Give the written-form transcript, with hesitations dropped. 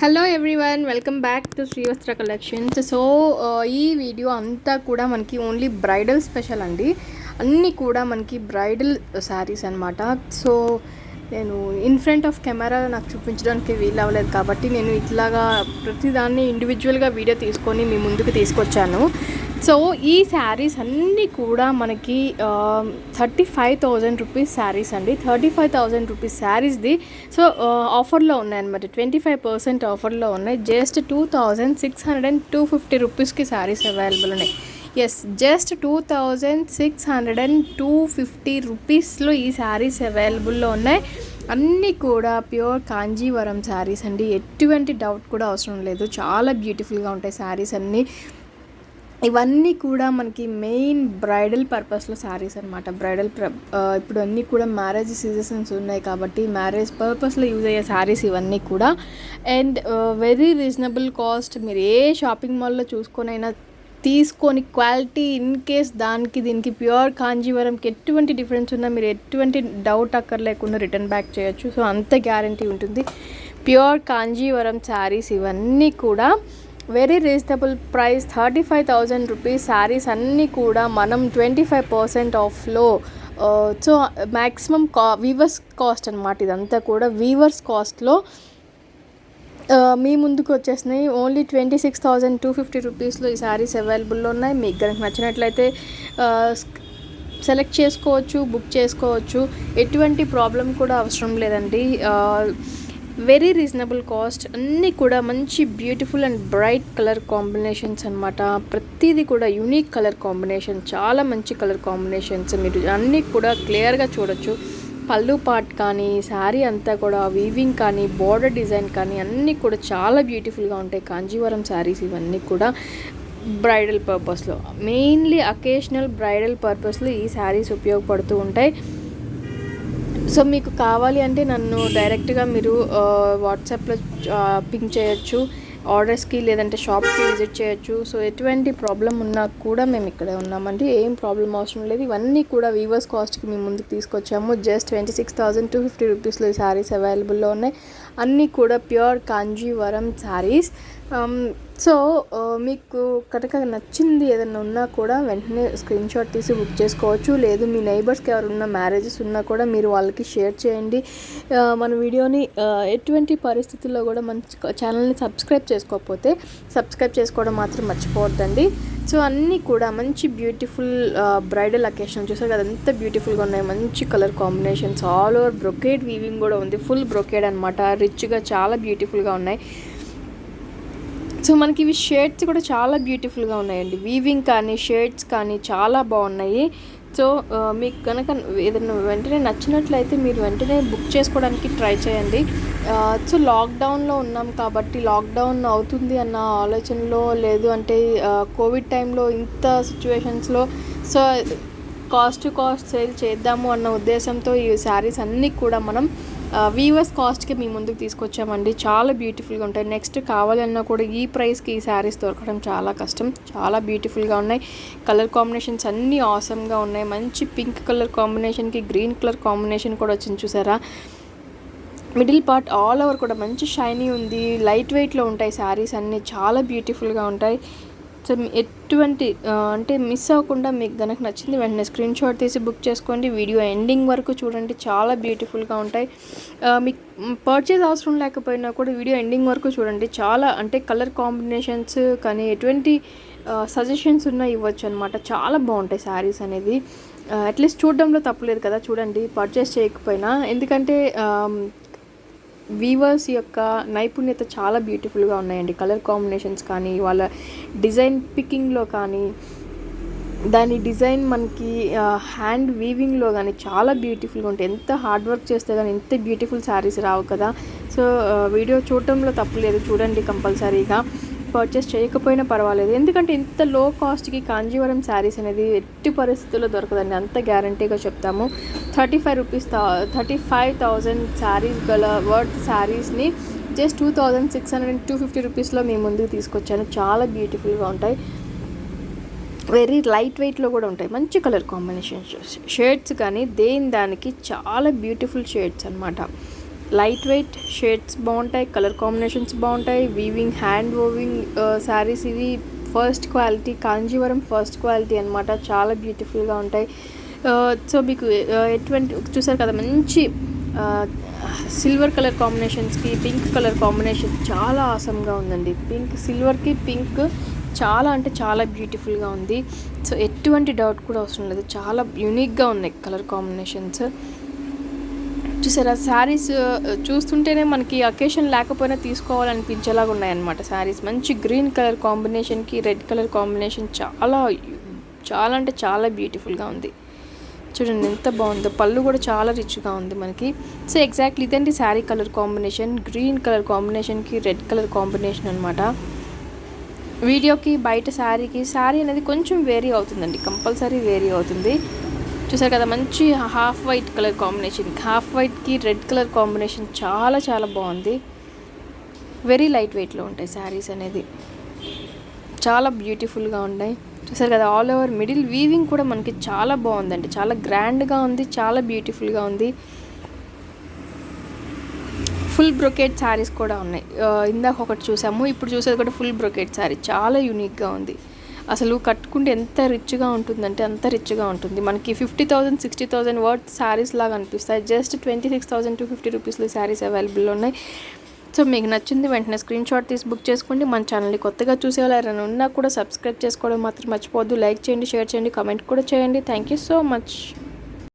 Hello everyone, welcome back to Srivastra collections. So ఈ video అంతా కూడా మనకి ఓన్లీ బ్రైడల్ స్పెషల్ అండి. అన్నీ కూడా మనకి బ్రైడల్ శారీస్ అనమాట. సో నేను ఇన్ ఫ్రంట్ ఆఫ్ కెమెరా నాకు చూపించడానికి వీలు అవ్వలేదు కాబట్టి నేను ఇట్లాగా ప్రతిదాన్ని ఇండివిజువల్గా వీడియో తీసుకొని మీ ముందుకు తీసుకొచ్చాను. సో ఈ శారీస్ అన్నీ కూడా మనకి 35,000 రూపీస్ శారీస్ అండి. 35,000 రూపీస్ శారీస్ది. సో ఆఫర్లో ఉన్నాయన్నమాట. 25% ఆఫర్లో ఉన్నాయి. జస్ట్ 2,602 రూపీస్కి శారీస్ అవైలబుల్ ఉన్నాయి. ఎస్, జస్ట్ 2,602 రూపీస్లో ఈ శారీస్ అవైలబుల్లో ఉన్నాయి. అన్నీ కూడా ప్యూర్ కాంజీవరం శారీస్ అండి. ఎటువంటి డౌట్ కూడా అవసరం లేదు. చాలా బ్యూటిఫుల్గా ఉంటాయి శారీస్ అన్నీ. ఇవన్నీ కూడా మనకి మెయిన్ బ్రైడల్ పర్పస్లో శారీస్ అనమాట. ఇప్పుడు అన్నీ కూడా మ్యారేజ్ సీజన్స్ ఉన్నాయి కాబట్టి మ్యారేజ్ పర్పస్లో యూజ్ అయ్యే శారీస్ ఇవన్నీ కూడా. And very reasonable cost. మీరు ఏ షాపింగ్ మాల్లో చూసుకొనైనా తీసుకొని క్వాలిటీ ఇన్ కేస్ దీనికి ప్యూర్ కాంజీవరంకి ఎటువంటి డిఫరెన్స్ ఉన్నా మీరు ఎటువంటి డౌట్ అక్కర్లేకుండా రిటర్న్ బ్యాక్ చేయొచ్చు. సో అంత గ్యారంటీ ఉంటుంది. ప్యూర్ కాంజీవరం శారీస్ ఇవన్నీ కూడా very reasonable price. 35,000 rupees saris అన్నీ కూడా మనం 25% ఆఫ్లో. సో మ్యాక్సిమం వీవర్స్ కాస్ట్ అనమాట. ఇదంతా కూడా వీవర్స్ కాస్ట్లో మీ ముందుకు వచ్చేసినాయి. ఓన్లీ 26,250 రూపీస్లో ఈ శారీస్ అవైలబుల్లో ఉన్నాయి. మీకు కనుక నచ్చినట్లయితే సెలెక్ట్ చేసుకోవచ్చు, బుక్ చేసుకోవచ్చు. ఎటువంటి ప్రాబ్లం కూడా అవసరం లేదండి. Very reasonable cost. అన్నీ కూడా మంచి beautiful and bright colour combinations అనమాట. ప్రతిదీ కూడా యూనిక్ కలర్ కాంబినేషన్, చాలా మంచి కలర్ కాంబినేషన్స్. మీరు అన్నీ కూడా క్లియర్గా చూడొచ్చు. పళ్ళు పార్ట్ కానీ, శారీ అంతా కూడా వీవింగ్ కానీ, బోర్డర్ డిజైన్ కానీ అన్నీ కూడా చాలా బ్యూటిఫుల్గా ఉంటాయి. కాంజీవరం శారీస్ ఇవన్నీ కూడా బ్రైడల్ పర్పస్లో, మెయిన్లీ అకేషనల్ బ్రైడల్ పర్పస్లో ఈ శారీస్ ఉపయోగపడుతూ ఉంటాయి. సో మీకు కావాలి అంటే నన్ను డైరెక్ట్గా మీరు వాట్సాప్లో పింక్ చేయొచ్చు ఆర్డర్స్కి, లేదంటే షాప్కి విజిట్ చేయొచ్చు. సో ఎటువంటి ప్రాబ్లం ఉన్నా కూడా మేము ఇక్కడే ఉన్నామండి. ఏం ప్రాబ్లం అవసరం లేదు. ఇవన్నీ కూడా వీవర్స్ కాస్ట్కి మేము ముందుకు తీసుకొచ్చాము. జస్ట్ 26,250 రూపీస్లో ఈ శారీస్ అవైలబుల్లో ఉన్నాయి. అన్నీ కూడా ప్యూర్ కాంజీవరం శారీస్. సో మీకు కనుక నచ్చింది ఏదైనా ఉన్నా కూడా వెంటనే స్క్రీన్ షాట్ తీసి బుక్ చేసుకోవచ్చు. లేదు మీ నైబర్స్కి ఎవరున్నా మ్యారేజెస్ ఉన్నా కూడా మీరు వాళ్ళకి షేర్ చేయండి. మన వీడియోని ఎటువంటి పరిస్థితుల్లో కూడా మన ఛానల్ని సబ్స్క్రైబ్ చేసుకోకపోతే సబ్స్క్రైబ్ చేసుకోవడం మాత్రం మర్చిపోవద్దండి. సో అన్నీ కూడా మంచి బ్యూటిఫుల్ బ్రైడల్ అకేషన్ చూసారు కదా, ఎంత బ్యూటిఫుల్గా ఉన్నాయి. మంచి colour combinations, all over brocade weaving కూడా ఉంది. ఫుల్ బ్రొకేడ్ అనమాట. రిచ్గా చాలా బ్యూటిఫుల్గా ఉన్నాయి. సో మనకి ఇవి షేడ్స్ కూడా చాలా బ్యూటిఫుల్గా ఉన్నాయండి. వీవింగ్ కానీ షేడ్స్ కానీ చాలా బాగున్నాయి. సో మీకు కనుక ఏదైనా వెంటనే నచ్చినట్లయితే మీరు వెంటనే బుక్ చేసుకోవడానికి ట్రై చేయండి. సో లాక్డౌన్లో ఉన్నాం కాబట్టి లాక్డౌన్ అవుతుంది అన్న ఆలోచనలో, లేదు అంటే కోవిడ్ టైంలో ఇంత సిచ్యువేషన్స్లో so cost to cost sale చేద్దాము అన్న ఉద్దేశంతో ఈ శారీస్ అన్నీ కూడా మనం వీవర్స్ కాస్ట్కి మీ ముందుకు తీసుకొచ్చామండి. చాలా బ్యూటిఫుల్గా ఉంటాయి. నెక్స్ట్ కావాలన్నా కూడా ఈ ప్రైస్కి ఈ శారీస్ దొరకడం చాలా కష్టం. చాలా బ్యూటిఫుల్గా ఉన్నాయి. కలర్ కాంబినేషన్స్ అన్నీ ఆసమ్గా ఉన్నాయి. మంచి పింక్ కలర్ కాంబినేషన్కి గ్రీన్ కలర్ కాంబినేషన్ కూడా వచ్చింది చూసారా. మిడిల్ పార్ట్ ఆల్ ఓవర్ కూడా మంచి షైనీ ఉంది. లైట్ వెయిట్లో ఉంటాయి శారీస్ అన్నీ. చాలా బ్యూటిఫుల్గా ఉంటాయి. సో ఎటువంటి అంటే మిస్ అవ్వకుండా మీకు కనుక నచ్చింది వెంటనే స్క్రీన్ షాట్ తీసి బుక్ చేసుకోండి. వీడియో ఎండింగ్ వరకు చూడండి. చాలా బ్యూటిఫుల్గా ఉంటాయి. మీకు పర్చేజ్ అవసరం లేకపోయినా కూడా వీడియో ఎండింగ్ వరకు చూడండి. చాలా అంటే కలర్ కాంబినేషన్స్ కానీ ఎటువంటి సజెషన్స్ ఉన్నా ఇవ్వచ్చు అనమాట. చాలా బాగుంటాయి శారీస్ అనేది. అట్లీస్ట్ చూడడంలో తప్పులేదు కదా, చూడండి పర్చేస్ చేయకపోయినా. ఎందుకంటే వీవర్స్ యొక్క నైపుణ్యత చాలా బ్యూటిఫుల్గా ఉన్నాయండి. కలర్ కాంబినేషన్స్ కానీ, వాళ్ళ డిజైన్ పికింగ్లో కానీ, దాని డిజైన్ మనకి హ్యాండ్ వీవింగ్లో కానీ చాలా బ్యూటిఫుల్గా ఉంటాయి. ఎంత హార్డ్ వర్క్ చేస్తే కానీ ఎంత బ్యూటిఫుల్ శారీస్ రావు కదా. సో వీడియో చూడటంలో తప్పులేదు, చూడండి కంపల్సరీగా. పర్చేస్ చేయకపోయినా పర్వాలేదు. ఎందుకంటే ఇంత లో కాస్ట్కి కాంజీవరం శారీస్ అనేది ఎట్టి పరిస్థితుల్లో దొరకదండి. అంత గ్యారంటీగా చెప్తాము. 35,000 శారీస్ గల వర్త్ శారీస్ని జస్ట్ 2,602 రూపీస్లో మీ ముందుకు తీసుకొచ్చాను. చాలా బ్యూటిఫుల్గా ఉంటాయి. వెరీ లైట్ వెయిట్లో కూడా ఉంటాయి. మంచి కలర్ కాంబినేషన్ షేడ్స్ కానీ దానికి చాలా బ్యూటిఫుల్ షేడ్స్ అనమాట. లైట్ వెయిట్ షేడ్స్ బాగుంటాయి, కలర్ కాంబినేషన్స్ బాగుంటాయి, వీవింగ్ హ్యాండ్ వోవింగ్ శారీస్ ఇవి first quality, Kanjeevaram first quality అనమాట. చాలా బ్యూటిఫుల్గా ఉంటాయి. సో మీకు ఎటువంటి చూసారు కదా, మంచి సిల్వర్ కలర్ కాంబినేషన్స్కి పింక్ కలర్ కాంబినేషన్ చాలా ఆసమ్గా ఉందండి. పింక్ సిల్వర్కి పింక్ చాలా అంటే చాలా బ్యూటిఫుల్గా ఉంది. సో ఎటువంటి డౌట్ కూడా అవసరం లేదు, చాలా యూనిక్గా ఉన్నాయి కలర్ కాంబినేషన్స్. చూసారా శారీస్ చూస్తుంటేనే మనకి అకేషన్ లేకపోయినా తీసుకోవాలనిపించేలాగా ఉన్నాయన్నమాట శారీస్. మంచి గ్రీన్ కలర్ కాంబినేషన్కి రెడ్ కలర్ కాంబినేషన్ చాలా చాలా అంటే చాలా బ్యూటిఫుల్గా ఉంది. చూడండి ఎంత బాగుందో, పళ్ళు కూడా చాలా రిచ్గా ఉంది మనకి. సో ఎగ్జాక్ట్లీ ఇదండి sari colour combination, green colour కాంబినేషన్కి రెడ్ కలర్ కాంబినేషన్ అనమాట. వీడియోకి బయట శారీ అనేది కొంచెం వేరీ అవుతుందండి, కంపల్సరీ వేరీ అవుతుంది. చూసారు కదా, మంచి half white colour combination, half వైట్కి రెడ్ కలర్ కాంబినేషన్ చాలా చాలా బాగుంది. వెరీ లైట్ వెయిట్లో ఉంటాయి శారీస్ అనేది, చాలా బ్యూటిఫుల్గా ఉన్నాయి. చూసారు కదా, ఆల్ ఓవర్ మిడిల్ వీవింగ్ కూడా మనకి చాలా బాగుందండి, చాలా గ్రాండ్గా ఉంది, చాలా బ్యూటిఫుల్గా ఉంది. ఫుల్ బ్రొకేట్ శారీస్ కూడా ఉన్నాయి. ఇందాక ఒకటి చూసాము, ఇప్పుడు చూసేది కూడా ఫుల్ బ్రొకేట్ శారీ, చాలా యూనిక్గా ఉంది. అసలు కట్టుకుంటే ఎంత రిచ్గా ఉంటుందంటే అంత రిచ్గా ఉంటుంది. మనకి 50,000 60,000 వర్త్ శారీస్ లాగా అనిపిస్తాయి. జస్ట్ 26,250 రూపీస్లో శారీస్ అవైలబుల్ ఉన్నాయి. సో మీకు నచ్చింది వెంటనే స్క్రీన్ షాట్ తీసి బుక్ చేసుకోండి. మన ఛానల్ని కొత్తగా చూసేవాళ్ళు ఎవరైనా ఉన్నా కూడా సబ్స్క్రైబ్ చేసుకోవడం మాత్రం మర్చిపోవద్దు. లైక్ చేయండి, షేర్ చేయండి, కామెంట్ కూడా చేయండి. Thank you so much.